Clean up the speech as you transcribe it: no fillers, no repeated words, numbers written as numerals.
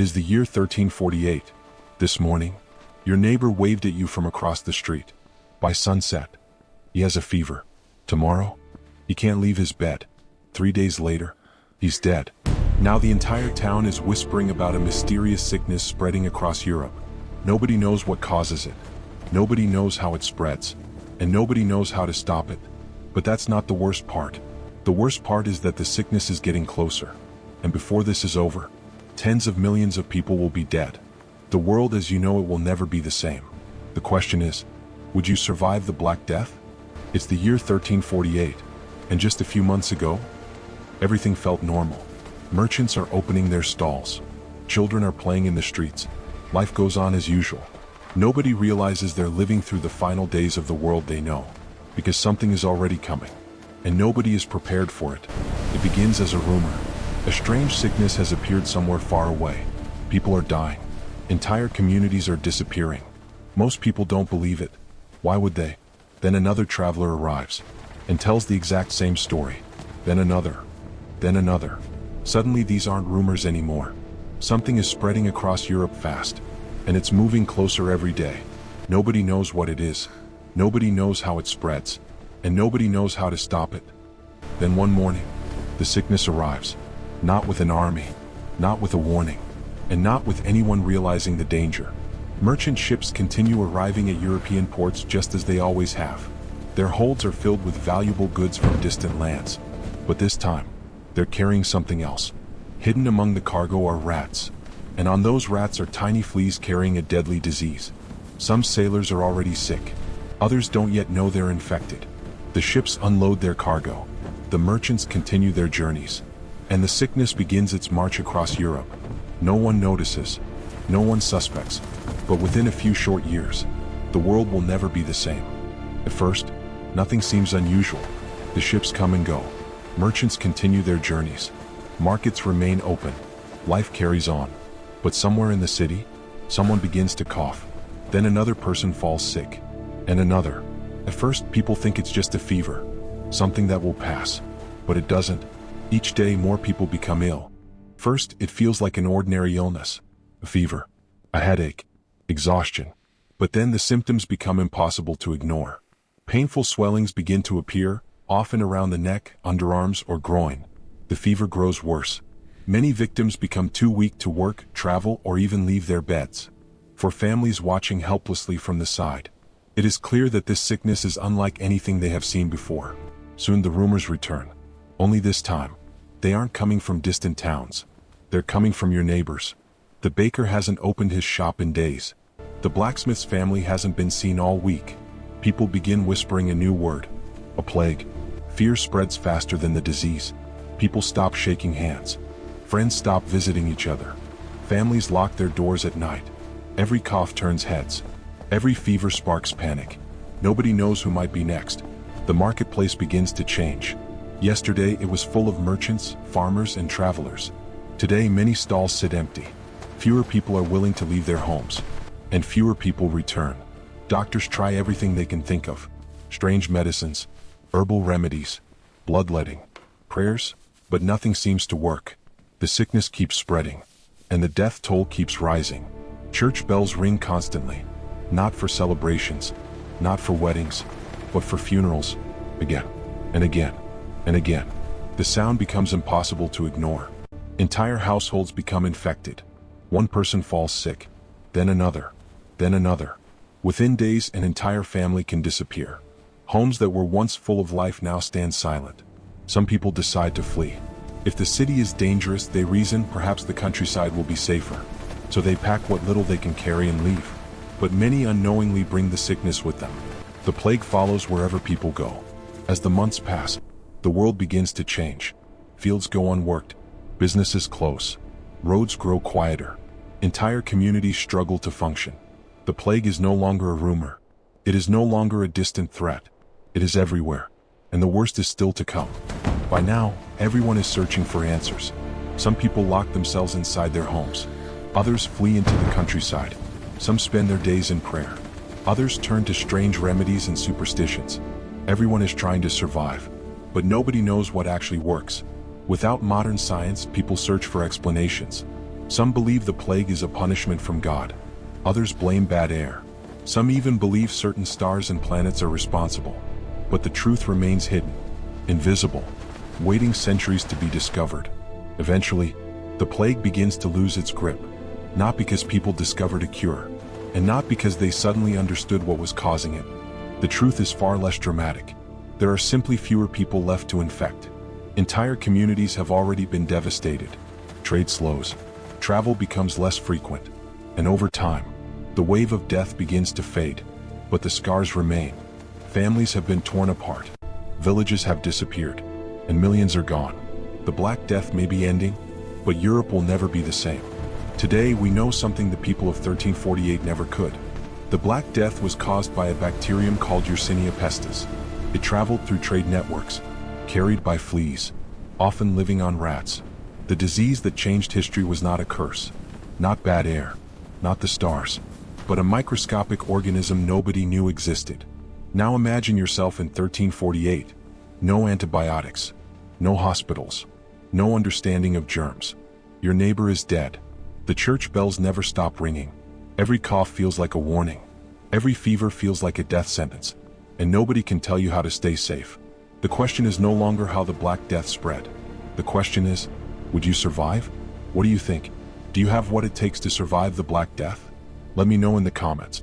It is the year 1348. This morning, your neighbor waved at you from across the street. By sunset, he has a fever. Tomorrow, he can't leave his bed. 3 days later, he's dead. Now the entire town is whispering about a mysterious sickness spreading across Europe. Nobody knows what causes it. Nobody knows how it spreads. And nobody knows how to stop it. But that's not the worst part. The worst part is that the sickness is getting closer. And before this is over, tens of millions of people will be dead. The world as you know it will never be the same. The question is, would you survive the Black Death? It's the year 1348, and just a few months ago, everything felt normal. Merchants are opening their stalls. Children are playing in the streets. Life goes on as usual. Nobody realizes they're living through the final days of the world they know, because something is already coming, and nobody is prepared for it. It begins as a rumor. A strange sickness has appeared somewhere far away. People are dying. Entire communities are disappearing. Most people don't believe it. Why would they? Then another traveler arrives and tells the exact same story. Then another. Then another. Suddenly these aren't rumors anymore. Something is spreading across Europe fast, and it's moving closer every day. Nobody knows what it is. Nobody knows how it spreads, and nobody knows how to stop it. Then one morning, the sickness arrives. Not with an army, not with a warning, and not with anyone realizing the danger. Merchant ships continue arriving at European ports just as they always have. Their holds are filled with valuable goods from distant lands. But this time, they're carrying something else. Hidden among the cargo are rats, and on those rats are tiny fleas carrying a deadly disease. Some sailors are already sick. Others don't yet know they're infected. The ships unload their cargo. The merchants continue their journeys. And the sickness begins its march across Europe. No one notices, no one suspects, but within a few short years, the world will never be the same. At first, nothing seems unusual. The ships come and go. Merchants continue their journeys. Markets remain open. Life carries on. But somewhere in the city, someone begins to cough. Then another person falls sick. And another. At first, people think it's just a fever, something that will pass. But it doesn't. Each day more people become ill. First, it feels like an ordinary illness, a fever, a headache, exhaustion. But then the symptoms become impossible to ignore. Painful swellings begin to appear, often around the neck, underarms, or groin. The fever grows worse. Many victims become too weak to work, travel, or even leave their beds. For families watching helplessly from the side, it is clear that this sickness is unlike anything they have seen before. Soon the rumors return. Only this time, they aren't coming from distant towns. They're coming from your neighbors. The baker hasn't opened his shop in days. The blacksmith's family hasn't been seen all week. People begin whispering a new word. A plague. Fear spreads faster than the disease. People stop shaking hands. Friends stop visiting each other. Families lock their doors at night. Every cough turns heads. Every fever sparks panic. Nobody knows who might be next. The marketplace begins to change. Yesterday it was full of merchants, farmers, and travelers. Today many stalls sit empty. Fewer people are willing to leave their homes. And fewer people return. Doctors try everything they can think of. Strange medicines, herbal remedies, bloodletting, prayers, but nothing seems to work. The sickness keeps spreading, and the death toll keeps rising. Church bells ring constantly, not for celebrations, not for weddings, but for funerals, again, and again, and again. The sound becomes impossible to ignore. Entire households become infected. One person falls sick, then another, then another. Within days, an entire family can disappear. Homes that were once full of life now stand silent. Some people decide to flee. If the city is dangerous, they reason, perhaps the countryside will be safer. So they pack what little they can carry and leave. But many unknowingly bring the sickness with them. The plague follows wherever people go. As the months pass, the world begins to change. Fields go unworked. Businesses close. Roads grow quieter. Entire communities struggle to function. The plague is no longer a rumor. It is no longer a distant threat. It is everywhere. And the worst is still to come. By now, everyone is searching for answers. Some people lock themselves inside their homes. Others flee into the countryside. Some spend their days in prayer. Others turn to strange remedies and superstitions. Everyone is trying to survive, but nobody knows what actually works. Without modern science, people search for explanations. Some believe the plague is a punishment from God. Others blame bad air. Some even believe certain stars and planets are responsible. But the truth remains hidden, invisible, waiting centuries to be discovered. Eventually, the plague begins to lose its grip, not because people discovered a cure, and not because they suddenly understood what was causing it. The truth is far less dramatic. There are simply fewer people left to infect. Entire communities have already been devastated. Trade slows. Travel becomes less frequent. And over time, the wave of death begins to fade. But the scars remain. Families have been torn apart. Villages have disappeared. And millions are gone. The Black Death may be ending, but Europe will never be the same. Today we know something the people of 1348 never could. The Black Death was caused by a bacterium called Yersinia pestis. It traveled through trade networks, carried by fleas, often living on rats. The disease that changed history was not a curse, not bad air, not the stars, but a microscopic organism nobody knew existed. Now imagine yourself in 1348. No antibiotics, no hospitals, no understanding of germs. Your neighbor is dead. The church bells never stop ringing. Every cough feels like a warning. Every fever feels like a death sentence. And nobody can tell you how to stay safe. The question is no longer how the Black Death spread. The question is, would you survive? What do you think? Do you have what it takes to survive the Black Death? Let me know in the comments.